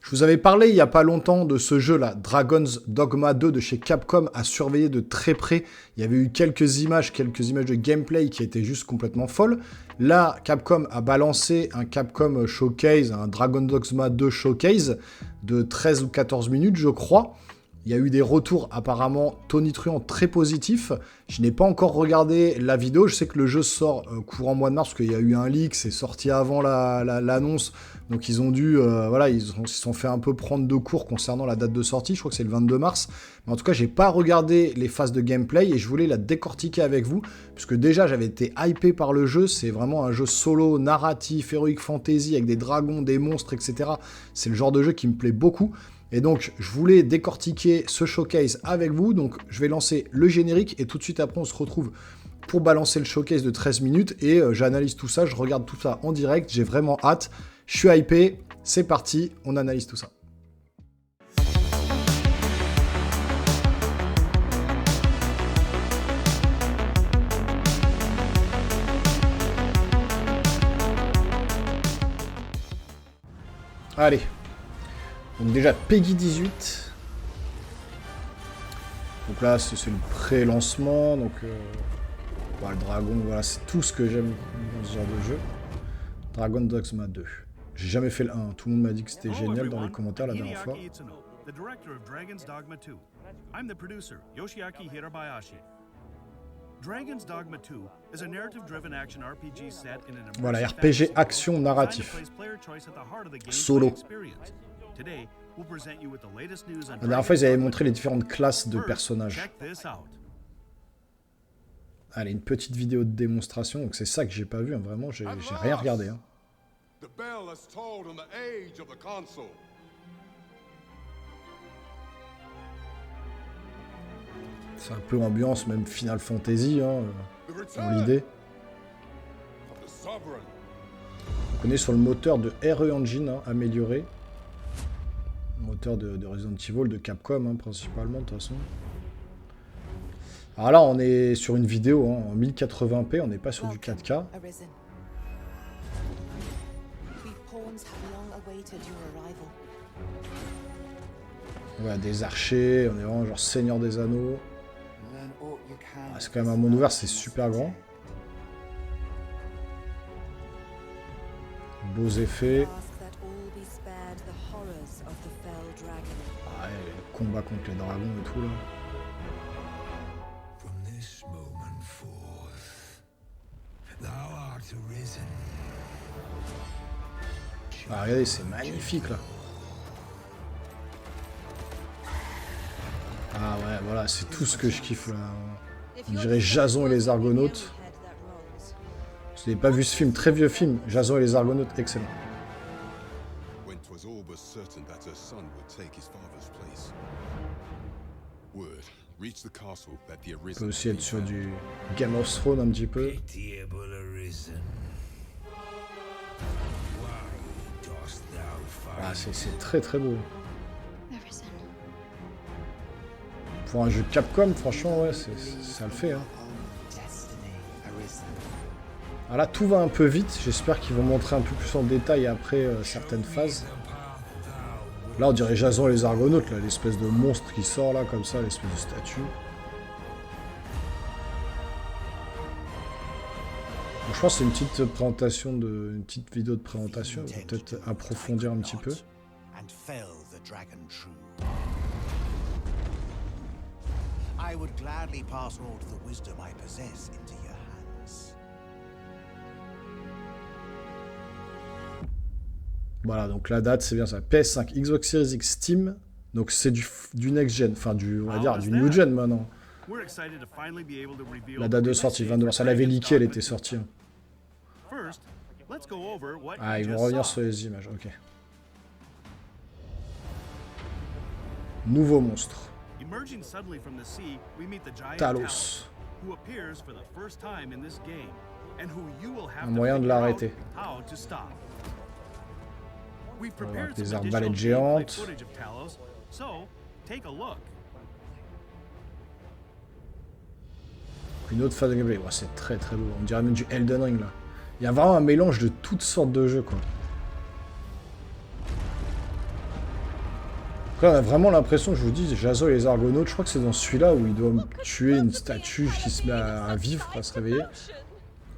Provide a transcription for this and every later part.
Je vous avais parlé il n'y a pas longtemps de ce jeu-là, Dragon's Dogma 2 de chez Capcom, à surveiller de très près. Il y avait eu quelques images de gameplay qui étaient juste complètement folles. Là, Capcom a balancé un Capcom Showcase, un Dragon's Dogma 2 Showcase de 13 ou 14 minutes, je crois. Il y a eu des retours apparemment tonitruants très positifs. Je n'ai pas encore regardé la vidéo. Je sais que le jeu sort courant mois de mars, parce qu'il y a eu un leak, c'est sorti avant l'annonce. Donc ils ont dû, ils se sont fait un peu prendre de court concernant la date de sortie. Je crois que c'est le 22 mars. Mais en tout cas, j'ai pas regardé les phases de gameplay et je voulais la décortiquer avec vous. Puisque déjà, j'avais été hypé par le jeu. C'est vraiment un jeu solo, narratif, heroic fantasy, avec des dragons, des monstres, etc. C'est le genre de jeu qui me plaît beaucoup. Et donc, je voulais décortiquer ce showcase avec vous. Donc, je vais lancer le générique et tout de suite après, on se retrouve pour balancer le showcase de 13 minutes. Et j'analyse tout ça, je regarde tout ça en direct. J'ai vraiment hâte. Je suis hypé. C'est parti, on analyse tout ça. Allez. Donc déjà Peggy 18. Donc là c'est le pré-lancement. Donc le dragon, voilà, c'est tout ce que j'aime dans ce genre de jeu. Dragon Dogma 2. J'ai jamais fait le 1. Tout le monde m'a dit que c'était génial dans les commentaires la dernière fois. Voilà, RPG action narratif. Solo. La dernière fois, ils avaient montré les différentes classes de personnages. Allez, une petite vidéo de démonstration. Donc c'est ça que j'ai pas vu, hein. Vraiment, j'ai rien regardé. Hein. C'est un peu ambiance, même Final Fantasy, hein, dans l'idée. On est sur le moteur de RE Engine, hein, amélioré. Moteur de Resident Evil, de Capcom, hein, principalement, de toute façon. Alors là, on est sur une vidéo hein, en 1080p, on n'est pas sur du 4K. Voilà, des archers, on est vraiment genre Seigneur des Anneaux. Ah, c'est quand même un monde ouvert, c'est super grand. Beaux effets. Ah, ouais, le combat contre les dragons et tout là. Ah, regardez, c'est magnifique là. Ah ouais, voilà, c'est tout ce que je kiffe là. On dirait Jason et les Argonautes. Vous n'avez pas vu ce film, très vieux film, Jason et les Argonautes, excellent. On peut aussi être sur du Game of Thrones un petit peu. Ah, c'est très très beau. Pour un jeu Capcom, franchement, ouais, ça le fait. Hein. Alors là, tout va un peu vite. J'espère qu'ils vont montrer un peu plus en détail après certaines phases. Là, on dirait Jason et les Argonautes, là, l'espèce de monstre qui sort là, comme ça, l'espèce de statue. Donc, je pense que c'est une petite présentation, une petite vidéo de présentation. On va peut-être approfondir un petit peu. I would gladly pass all the wisdom I possess into your hands. Voilà, donc la date, c'est bien ça. PS5, Xbox Series X, Steam. Donc c'est du next-gen, enfin on va dire du new-gen maintenant. La date de sortie, 22 mars. Elle avait leaké, elle était sortie. Ah, ils vont revenir sur les images, ok. Nouveau monstre. Talos. Un moyen de l'arrêter. Des arbalètes géantes. Une autre phase de gameplay. Ouais, c'est très très beau. On dirait même du Elden Ring là. Il y a vraiment un mélange de toutes sortes de jeux quoi. Là, on a vraiment l'impression, je vous dis, Jason et les Argonautes, je crois que c'est dans celui-là où il doit tuer une statue qui se met à vivre, à se réveiller.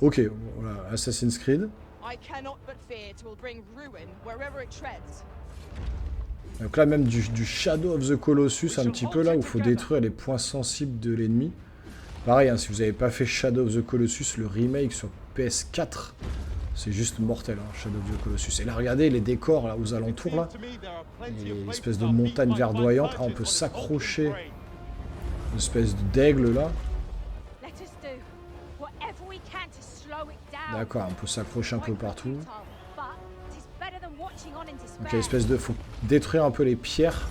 Ok, voilà, Assassin's Creed. Donc là, même du Shadow of the Colossus, un petit peu là, où il faut détruire les points sensibles de l'ennemi. Pareil, hein, si vous n'avez pas fait Shadow of the Colossus, le remake sur PS4, c'est juste mortel, hein, Shadow of the Colossus. Et là, regardez les décors là, aux alentours, là. L'espèce de montagne verdoyante. Ah, on peut s'accrocher. Une espèce d'aigle, là. D'accord, on peut s'accrocher un peu partout. Donc, espèce de... faut détruire un peu les pierres.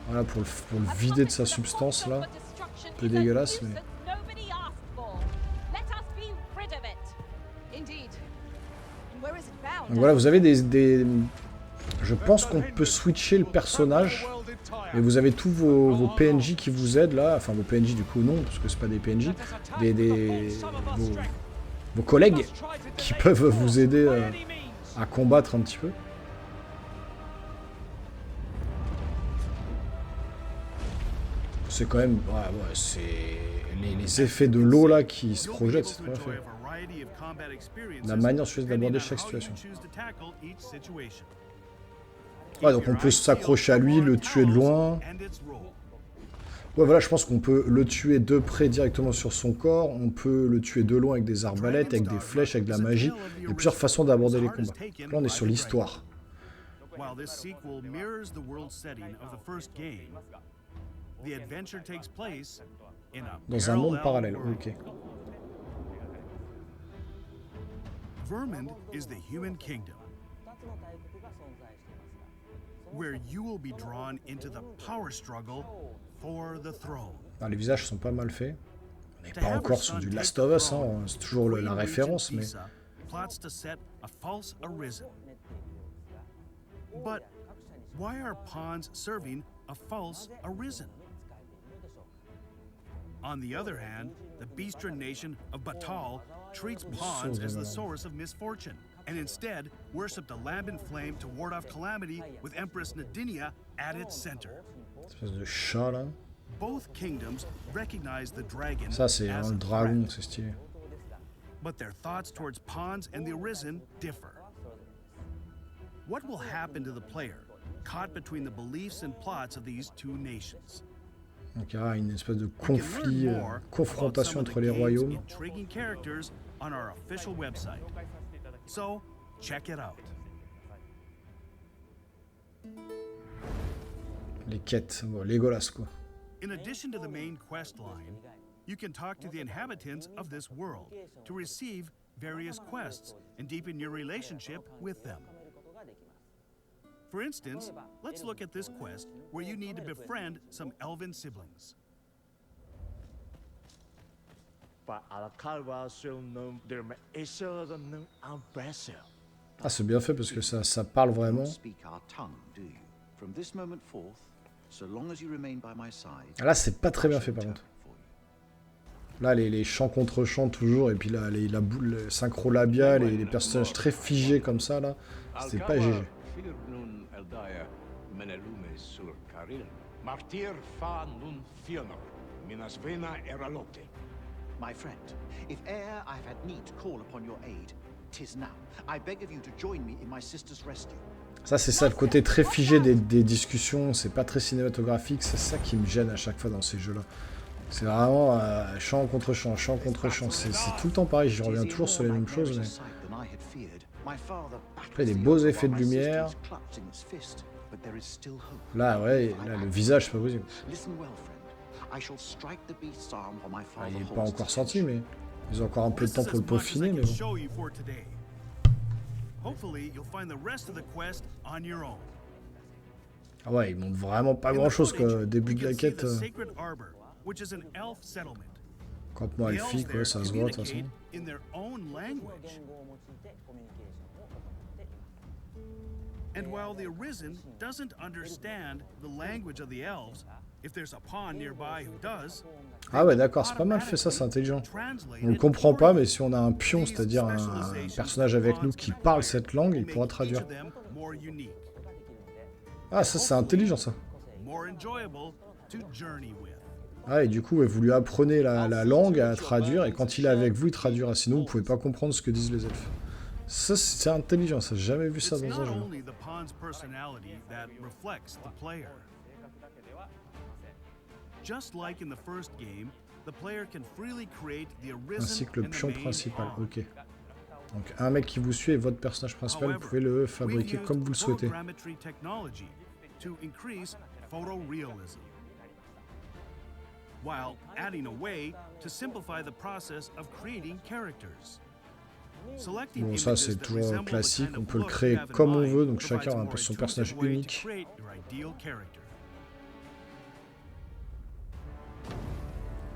Voilà, pour le vider de sa substance, là. Un peu dégueulasse, mais... Donc voilà, vous avez des... Je pense qu'on peut switcher le personnage. Et vous avez tous vos PNJ qui vous aident, là. Enfin, vos PNJ, du coup, non, parce que c'est pas des PNJ. Vos collègues qui peuvent vous aider à combattre un petit peu. C'est quand même... Ouais, c'est... Les effets de l'eau, là, qui se projettent, c'est très bien fait. La manière suivie d'aborder chaque situation. Ouais, donc on peut s'accrocher à lui, le tuer de loin. Ouais, voilà, je pense qu'on peut le tuer de près directement sur son corps. On peut le tuer de loin avec des arbalètes, avec des flèches, avec de la magie. Il y a plusieurs façons d'aborder les combats. Là, on est sur l'histoire. Dans un monde parallèle, ok. Vermund is the human kingdom, where you will be drawn into the power struggle for the throne. Ah, les visages sont pas mal faits. On n'est pas encore sur du Last of Us, hein, c'est toujours la référence, mais... Plots to set a false arisen. But why are pawns serving a false arisen? On the other hand, the Beastren nation of Batal treats pawns as the source of misfortune, and instead worship the Lambent flame to ward off calamity with Empress Nadinia at its center. Espèce de chat là. Both kingdoms recognize the dragon. Ça c'est un dragon, c'est stylé. But their thoughts towards pawns and the Arisen differ. What will happen to the player caught between the beliefs and plots of these two nations? Donc il y a une espèce de conflit, confrontation entre les royaumes. So, check it out. Les quêtes, bon, Legolas quoi. In addition to the main quest line, you can talk to the inhabitants of this world to receive various quests and deepen your relationship with them. For instance, let's look at this quest where you need to befriend some elven siblings. Ah, c'est bien fait parce que ça parle vraiment. Là, c'est pas très bien fait par contre. Là, les chants contre chants toujours, et puis là, la boule synchro labiale et les personnages très figés comme ça, là, c'est pas GG. My friend, if e'er I've had need to call upon your aid, 'tis now. I beg of you to join me in my sister's rescue. Ça, c'est ça, le côté très figé des discussions, c'est pas très cinématographique, c'est ça qui me gêne à chaque fois dans ces jeux-là. C'est vraiment champ contre champ, champ contre champ, c'est tout le temps pareil, j'y reviens toujours sur les mêmes choses, mais... Après, des beaux effets de lumière. Là, ouais, là, le visage, c'est pas possible. Ah, il n'est pas encore sorti, mais ils ont encore un peu de temps pour le peaufiner, mais bon. Ah ouais, ils montrent vraiment pas grand-chose, quoi. Début de la quête. Campement elfique, ouais, ça se voit, de toute façon. And while the Arisen doesn't understand the language of the elves, if there's a pawn nearby who does, ah ouais, d'accord, c'est pas mal fait ça, c'est intelligent. On ne comprend pas, mais si on a un pion, c'est-à-dire un personnage avec nous qui parle cette langue, il pourra traduire. Ah, ça, c'est intelligent, ça. more enjoyable to journey with. Ah, et du coup, ouais, vous lui apprenez la langue à traduire, et quand il est avec vous, il traduira. Sinon, vous pouvez pas comprendre ce que disent les elfes. Ça, c'est intelligent, ça. J'ai jamais vu ça It's dans un not jeu. only the pawn's personality that reflects the player. Just like in the first game, the player can freely create the Ainsi arisen que le and the pion main principal. pawn. Ok. Donc, un mec qui vous suit est votre personnage principal. Vous pouvez le fabriquer we've comme used vous le souhaitez. photogrammetry technology to increase photorealism, while adding a way to simplify the process of creating characters. Selecting Bon, ça, images c'est that toujours resemble the classique. kind On of peut le look créer you have in comme on mind veut. Donc, provides chacun a a un more peu son intuitive personnage way to unique. create your ideal character.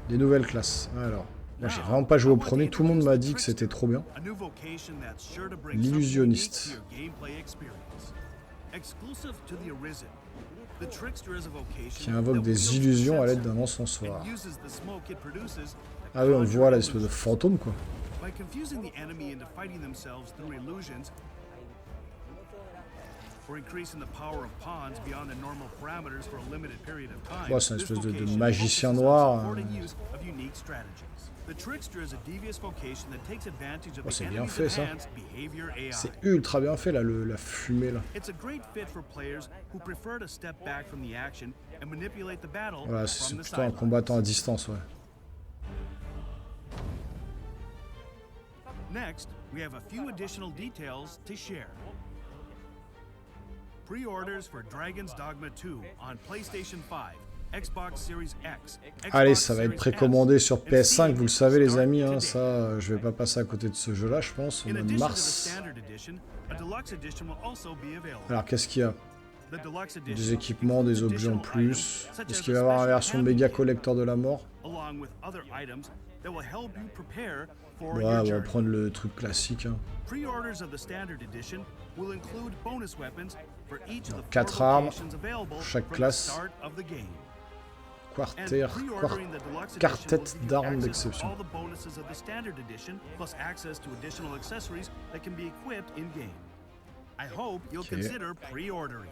Des nouvelles classes. Alors, moi, j'ai vraiment pas joué au premier. Tout le monde m'a dit que c'était trop bien. A new vocation that's sure to bring L'illusionniste. something unique to your gameplay experience. Exclusive to the Arisen, the Trickster is a vocation Qui invoque that des wields illusions à the l'aide d'un sensor encensoir. and uses the smoke it produces to Ah oui, on conjure voit là l'espèce de illusions. fantôme, quoi. By confusing the enemy into fighting themselves through illusions, or increasing the power of pawns beyond the normal parameters for a limited period of time, Ouais, c'est un this espèce de vocation magicien focuses on noir, supporting use of unique strategies. The Trickster is a devious vocation that takes advantage of Oh, the c'est bien enemy's fait, ça. enhanced behavior AI. C'est ultra bien fait, là, la fumée, là. It's a great fit for players who prefer to step back from the action and manipulate the battle Voilà, c'est from the plutôt un sidelines. combattant à distance, ouais. Next, we have a few additional details to share. Pre-orders for Dragon's Dogma 2 on PlayStation 5, Xbox Series X, Allez, Xbox ça va être Series précommandé S, sur and PS5, Steam vous le savez les start amis, hein, today. ça, je vais pas passer à côté de ce jeu-là, je pense, au In mois de addition to the mars. standard edition, a deluxe edition will also be available. Alors, qu'est-ce qu'il y a? The deluxe edition Des équipements, des includes objets en additional plus. items, such Est-ce as qu'il va y a avoir une special version handle méga kit, collector de la mort? along with other items that will help you prepare for Ouais, your on va journey. prendre le truc classique. Hein. Pre-orders of the standard edition will include bonus weapons for each of the 4 four armes locations available pour chaque from the classe. start of the game. And Quarter, pre-ordering the deluxe edition quartet will give you d'armes access to d'exception. all the bonuses of the standard edition, plus access to additional accessories that can be equipped in game. I hope you'll Okay. consider pre-ordering.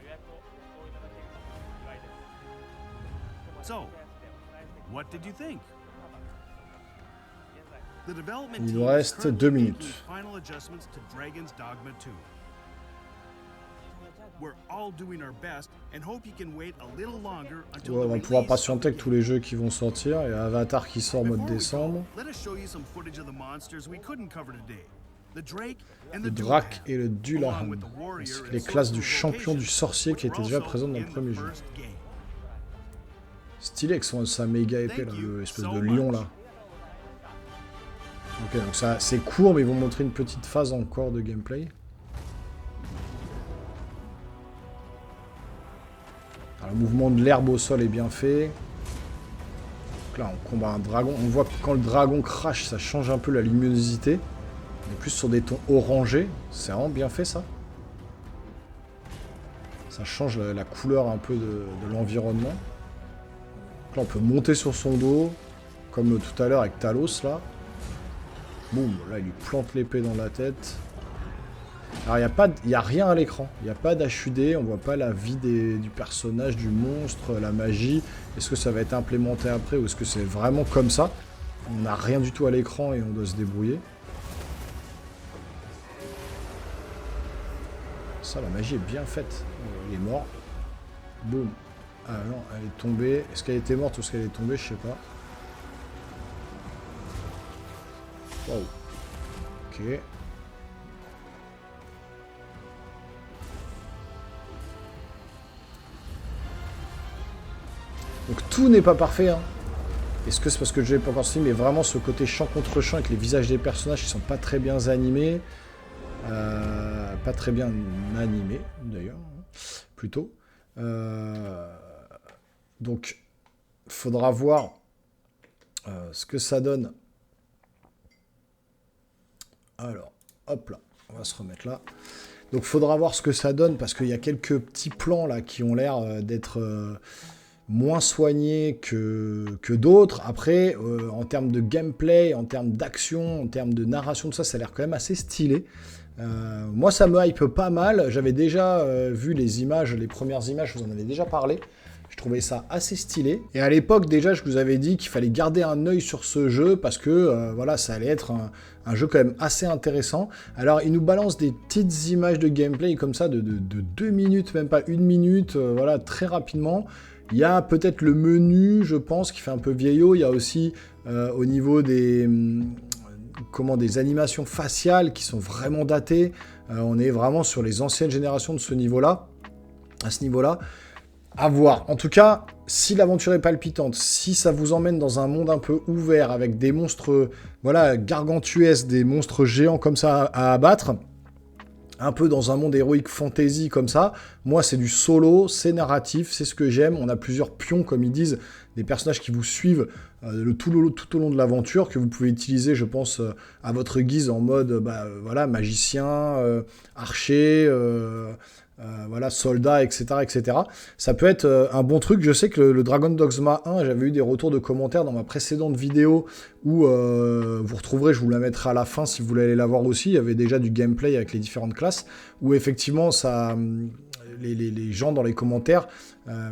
So, what did you think? The development Il team nous is reste currently 2 making minutes. final adjustments to Dragon's Dogma 2. We're all doing our best and hope you can wait a little longer until Ouais, on the va pouvoir release patienter of avec the tous les jeux qui vont sortir. Il y a Avatar qui sort au mois de Before we go, décembre. let us show you some footage of the monsters we couldn't cover today. The Drake and Le the Drak Dullahan, et le along Dullahan. with the warrior Ainsi que and les classes du sorcerer champion du vocations, sorcier qui which était were déjà also présent dans le in the premier jeu. first game. Stylé avec sa méga épée, là, Thank you l'espèce so de lion much. là. Ok, donc ça c'est court, mais ils vont montrer une petite phase encore de gameplay. Alors, le mouvement de l'herbe au sol est bien fait. Donc là, on combat un dragon. On voit que quand le dragon crash, ça change un peu la luminosité. On est plus sur des tons orangés. C'est vraiment bien fait ça. Ça change la couleur un peu de l'environnement. Donc là, on peut monter sur son dos, comme tout à l'heure avec Talos là. Boum, là il lui plante l'épée dans la tête. Alors il n'y a rien à l'écran, il n'y a pas d'HUD, on voit pas la vie du personnage, du monstre, la magie. Est-ce que ça va être implémenté après ou est-ce que c'est vraiment comme ça? On n'a rien du tout à l'écran et on doit se débrouiller. Ça, la magie est bien faite. Il est mort. Boum. Ah non, elle est tombée. Est-ce qu'elle était morte ou est-ce qu'elle est tombée? Je sais pas. Wow. Ok. Donc tout n'est pas parfait. Hein. Est-ce que c'est parce que le jeu n'est pas encore sorti, mais vraiment ce côté champ contre champ avec les visages des personnages qui sont pas très bien animés. Pas très bien animés d'ailleurs, plutôt. Donc, faudra voir ce que ça donne. Alors, hop là, on va se remettre là. Donc, faudra voir ce que ça donne parce qu'il y a quelques petits plans là qui ont l'air d'être moins soignés que d'autres. Après, en termes de gameplay, en termes d'action, en termes de narration, tout ça, ça a l'air quand même assez stylé. Moi, ça me hype pas mal. J'avais déjà vu les images, les premières images, je vous en avais déjà parlé. Je trouvais ça assez stylé. Et à l'époque, déjà, je vous avais dit qu'il fallait garder un œil sur ce jeu parce que, voilà, ça allait être un jeu quand même assez intéressant. Alors, il nous balance des petites images de gameplay comme ça de 2 minutes, même pas 1 minute, voilà, très rapidement. Il y a peut-être le menu, je pense, qui fait un peu vieillot. Il y a aussi, au niveau des... des animations faciales qui sont vraiment datées. On est vraiment sur les anciennes générations de ce niveau-là. À ce niveau-là. À voir. En tout cas, si l'aventure est palpitante, si ça vous emmène dans un monde un peu ouvert avec des monstres, voilà, gargantuesques, des monstres géants comme ça à abattre, un peu dans un monde héroïque fantasy comme ça, moi c'est du solo, c'est narratif, c'est ce que j'aime. On a plusieurs pions, comme ils disent, des personnages qui vous suivent tout au long de l'aventure, que vous pouvez utiliser, je pense, à votre guise en mode voilà, magicien, archer, voilà, soldat, etc., etc. Ça peut être un bon truc. Je sais que le Dragon Dogma 1, j'avais eu des retours de commentaires dans ma précédente vidéo où vous retrouverez, je vous la mettrai à la fin si vous voulez aller la voir aussi. Il y avait déjà du gameplay avec les différentes classes où effectivement ça... Les gens dans les commentaires,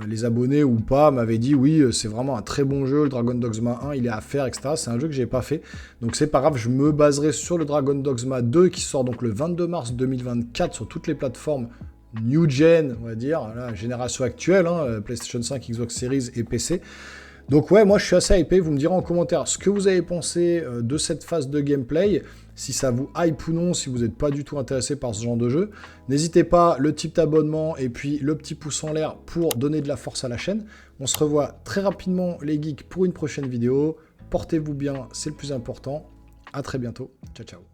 les abonnés ou pas, m'avaient dit oui, c'est vraiment un très bon jeu, le Dragon Dogma 1, il est à faire, etc. C'est un jeu que j'ai pas fait, donc c'est pas grave, je me baserai sur le Dragon Dogma 2 qui sort donc le 22 mars 2024 sur toutes les plateformes New Gen, on va dire, la génération actuelle, hein, PlayStation 5, Xbox Series et PC. Donc ouais, moi je suis assez hypé, vous me direz en commentaire ce que vous avez pensé de cette phase de gameplay, si ça vous hype ou non, si vous n'êtes pas du tout intéressé par ce genre de jeu. N'hésitez pas, le type d'abonnement et puis le petit pouce en l'air pour donner de la force à la chaîne. On se revoit très rapidement les geeks pour une prochaine vidéo. Portez-vous bien, c'est le plus important. À très bientôt. Ciao ciao.